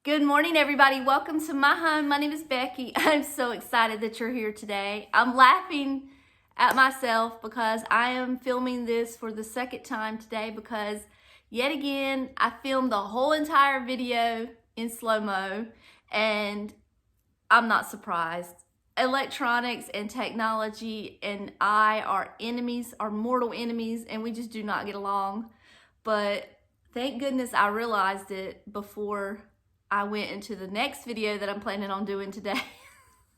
Good morning, everybody. Welcome to my home. My name is Becky. I'm so excited that you're here today. I'm laughing at myself because I am filming this for the second time today because yet again, I filmed the whole entire video in slow-mo and I'm not surprised. Electronics and technology and I are enemies, are mortal enemies, and we just do not get along. But thank goodness I realized it before I went into the next video that I'm planning on doing today.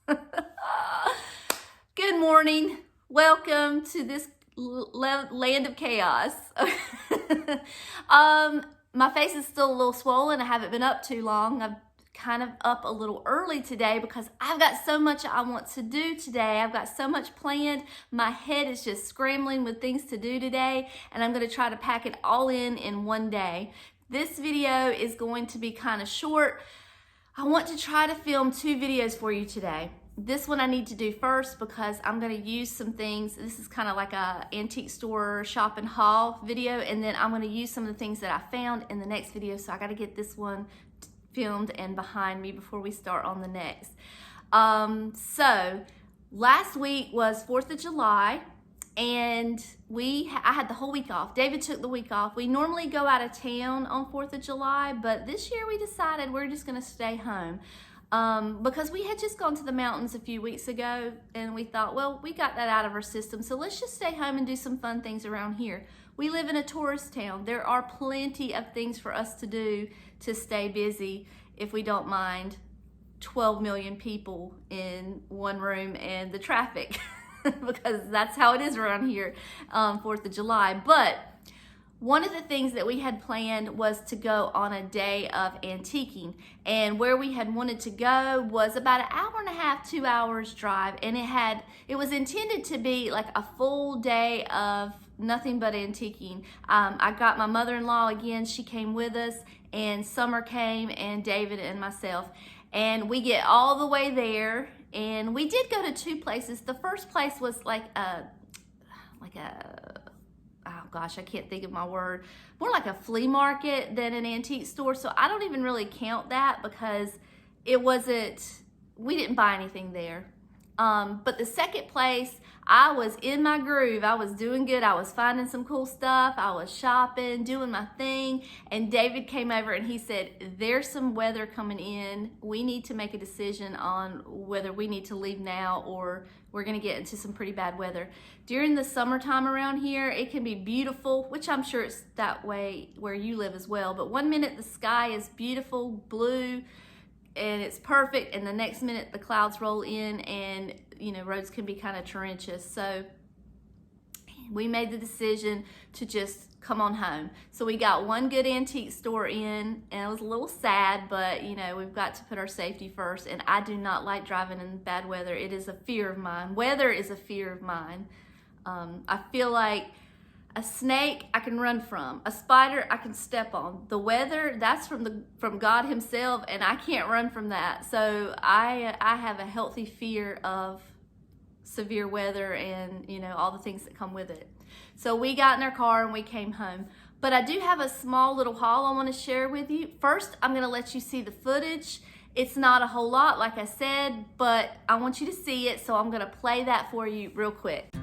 Good morning. Welcome to this land of chaos. My face is still a little swollen. I haven't been up too long. I'm kind of up a little early today because I've got so much I want to do today. I've got so much planned. My head is just scrambling with things to do today, and I'm going to try to pack it all in one day. This video is going to be kind of short. I want to try to film 2 videos for you today. This one I need to do first because I'm going to use some things. This is kind of like a antique store shop and haul video, and then I'm going to use some of the things that I found in the next video. So I got to get this one filmed and behind me before we start on the next. So last week was 4th of July. And I had the whole week off. David took the week off. We normally go out of town on 4th of July, but this year we decided we're just gonna stay home because we had just gone to the mountains a few weeks ago and we thought, well, we got that out of our system, so let's just stay home and do some fun things around here. We live in a tourist town. There are plenty of things for us to do to stay busy if we don't mind 12 million people in one room and the traffic. Because that's how it is around here, 4th of July. But one of the things that we had planned was to go on a day of antiquing. And where we had wanted to go was about an hour and a half, 2 hours drive. And it was intended to be like a full day of nothing but antiquing. I got my mother-in-law again. She came with us, and Summer came, and David and myself. And we get all the way there. And we did go to 2 places. The first place was like a, oh gosh, I can't think of my word. More like a flea market than an antique store. So I don't even really count that because we didn't buy anything there. But the second place, I was in my groove. I was doing good. I was finding some cool stuff. I was shopping, doing my thing. And David came over and he said, there's some weather coming in. We need to make a decision on whether we need to leave now or we're going to get into some pretty bad weather. During the summertime around here, it can be beautiful, which I'm sure it's that way where you live as well. But one minute the sky is beautiful, blue, and it's perfect, and the next minute the clouds roll in and roads can be kind of torrentious. So we made the decision to just come on home. So we got one good antique store in, and it was a little sad, but we've got to put our safety first, and I do not like driving in bad weather. It is a fear of mine. Weather is a fear of mine. I feel like a snake I can run from. A spider I can step on. The weather, that's from God himself, and I can't run from that. So I have a healthy fear of severe weather and all the things that come with it. So we got in our car and we came home. But I do have a small little haul I want to share with you. First, I'm going to let you see the footage. It's not a whole lot, like I said, but I want you to see it, so I'm going to play that for you real quick.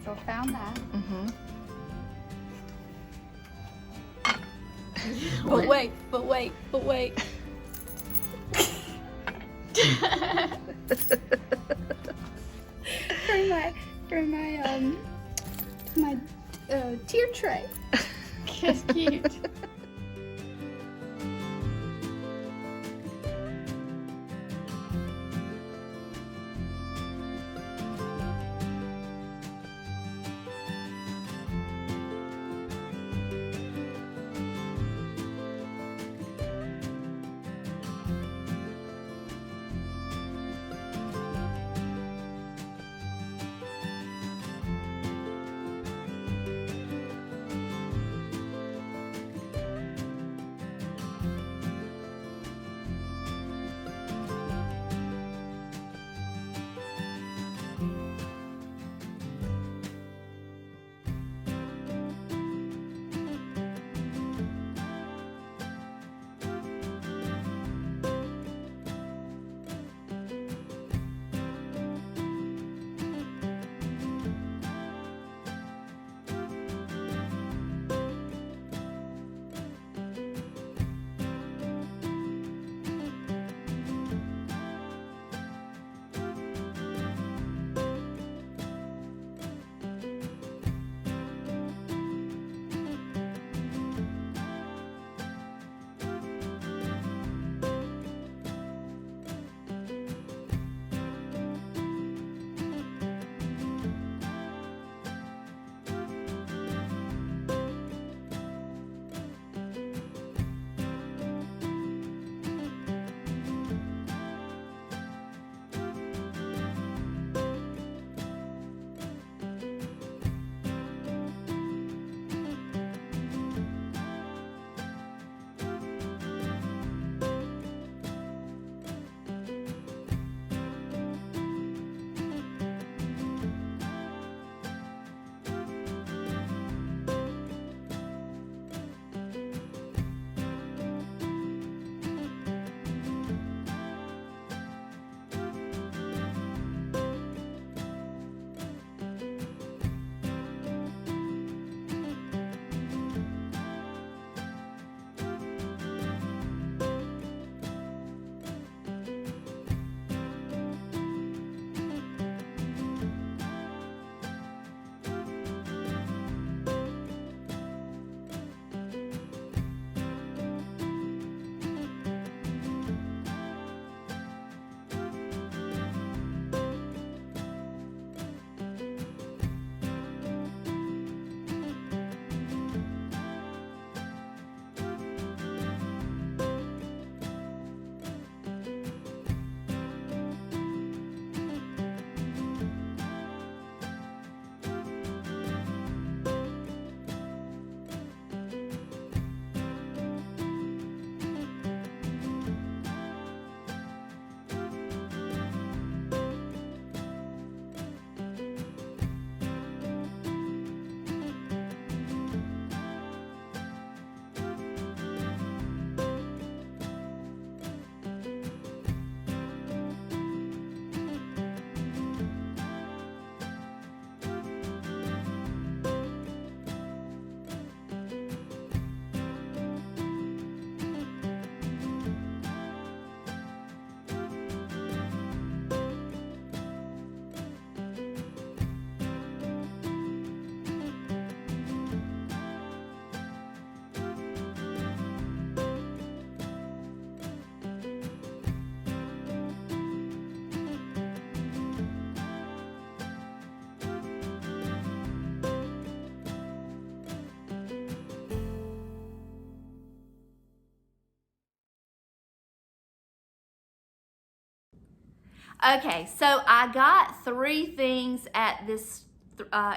So found that. But wait. For my tier tray. That's cute. Okay, so I got 3 things at this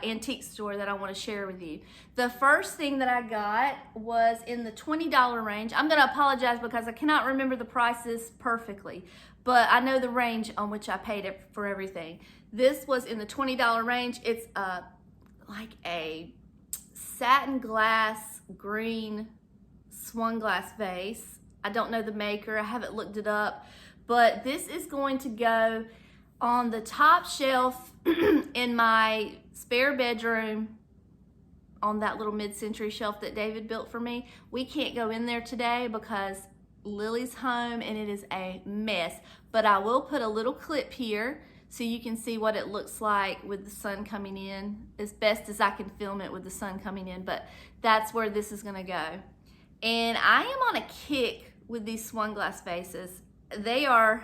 antique store that I want to share with you. The first thing that I got was in the $20 range. I'm going to apologize because I cannot remember the prices perfectly, but I know the range on which I paid it for everything. This was in the $20 range. It's like a satin glass green swung glass vase. I don't know the maker. I haven't looked it up, but this is going to go on the top shelf in my spare bedroom on that little mid-century shelf that David built for me. We can't go in there today because Lily's home and it is a mess, but I will put a little clip here so you can see what it looks like with the sun coming in, as best as I can film it with the sun coming in, but that's where this is gonna go. And I am on a kick with these swung glass vases. They are,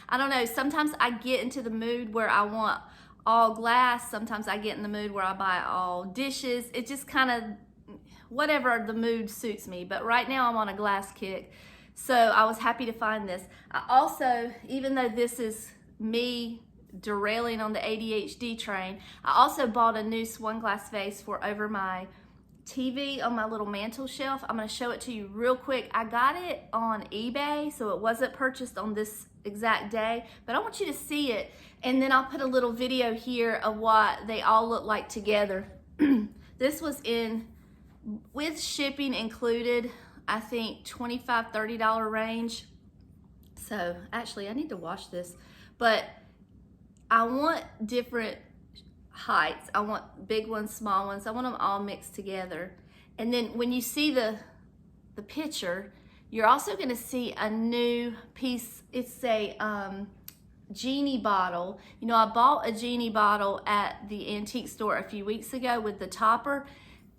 I don't know, sometimes I get into the mood where I want all glass. Sometimes I get in the mood where I buy all dishes. It just kind of, whatever the mood suits me. But right now I'm on a glass kick. So I was happy to find this. I also, even though this is me derailing on the ADHD train, I also bought a new swung glass vase for over my TV on my little mantle shelf. I'm going to show it to you real quick. I got it on eBay, so it wasn't purchased on this exact day, but I want you to see it, and then I'll put a little video here of what they all look like together. This was in, with shipping included, I think $25–$30 range. So actually I need to wash this, but I want different heights. I want big ones, small ones. I want them all mixed together. And then when you see the picture, you're also going to see a new piece. It's a genie bottle. You know, I bought a genie bottle at the antique store a few weeks ago with the topper.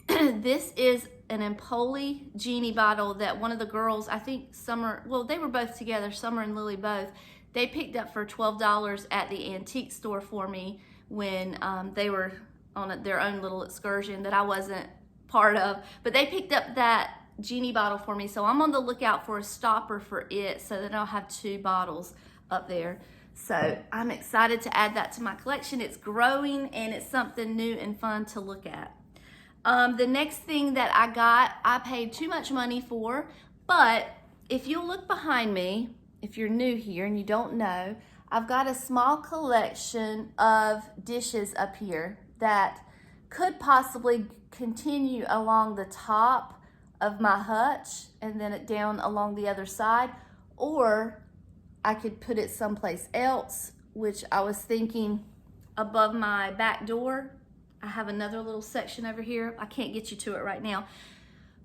This is an Empoli genie bottle that one of the girls, I think Summer, well, they were both together, Summer and Lily both, they picked up for $12 at the antique store for me when they were on their own little excursion that I wasn't part of. But they picked up that genie bottle for me, so I'm on the lookout for a stopper for it so that I'll have 2 bottles up there. So I'm excited to add that to my collection. It's growing and it's something new and fun to look at. The next thing that I got, I paid too much money for, but if you'll look behind me, if you're new here and you don't know, I've got a small collection of dishes up here that could possibly continue along the top of my hutch and then it down along the other side, or I could put it someplace else, which I was thinking above my back door. I have another little section over here. I can't get you to it right now.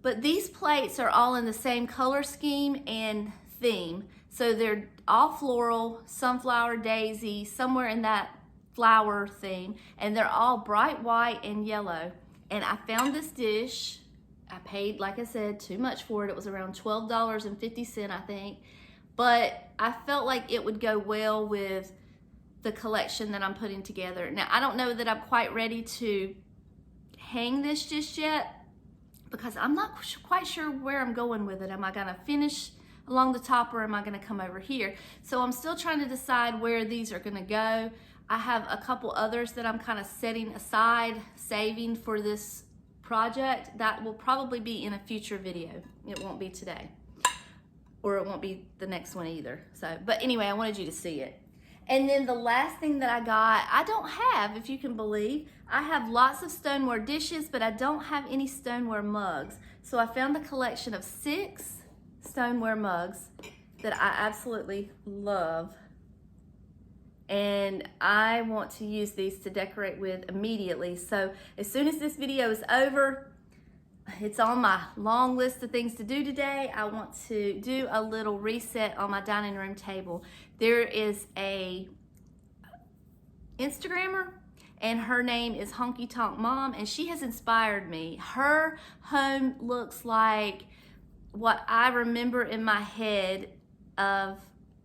But these plates are all in the same color scheme and theme. So they're all floral, sunflower, daisy, somewhere in that flower theme. And they're all bright white and yellow. And I found this dish. I paid, like I said, too much for it. It was around $12.50, I think. But I felt like it would go well with the collection that I'm putting together. Now, I don't know that I'm quite ready to hang this just yet because I'm not quite sure where I'm going with it. Am I gonna finish along the top or am I gonna come over here? So I'm still trying to decide where these are gonna go. I have a couple others that I'm kind of setting aside, saving for this project. That will probably be in a future video. It won't be today, or it won't be the next one either. So, but anyway, I wanted you to see it. And then the last thing that I got, I don't have, if you can believe, I have lots of stoneware dishes, but I don't have any stoneware mugs. So I found a collection of 6 stoneware mugs that I absolutely love. And I want to use these to decorate with immediately. So as soon as this video is over, it's on my long list of things to do today. I want to do a little reset on my dining room table. There is a Instagrammer and her name is Honky Tonk Mom, and she has inspired me. Her home looks like what I remember in my head of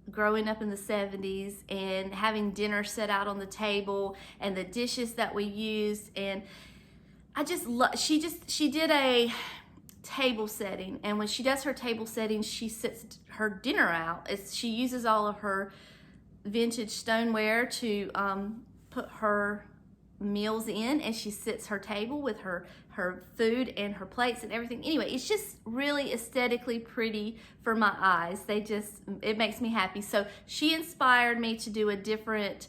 growing up in the 70s and having dinner set out on the table and the dishes that we used. And I just love, she did a table setting, and when she does her table setting, she sets her dinner out. She uses all of her vintage stoneware to put her meals in, and she sits her table with her food and her plates and everything. Anyway, it's just really aesthetically pretty for my eyes. It makes me happy. So she inspired me to do a different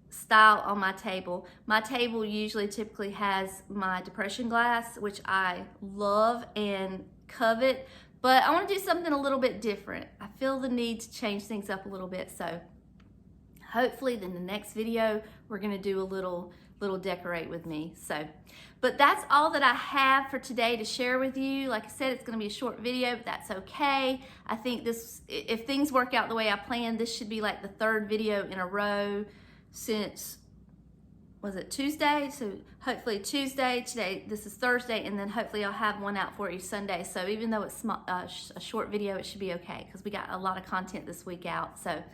style on my table. My table typically has my depression glass, which I love and covet, but I want to do something a little bit different. I feel the need to change things up a little bit. So hopefully in the next video, we're going to do a little decorate with me. So, but that's all that I have for today to share with you. Like I said, it's going to be a short video, but that's okay. I think if things work out the way I planned, this should be like the third video in a row since, was it Tuesday? So hopefully Tuesday, today, this is Thursday, and then hopefully I'll have one out for you Sunday. So even though it's a short video, it should be okay because we got a lot of content this week out. So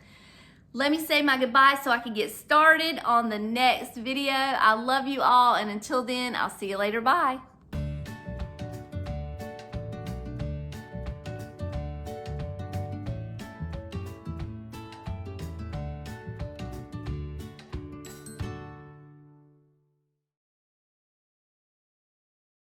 let me say my goodbye so I can get started on the next video. I love you all, and until then, I'll see you later. Bye.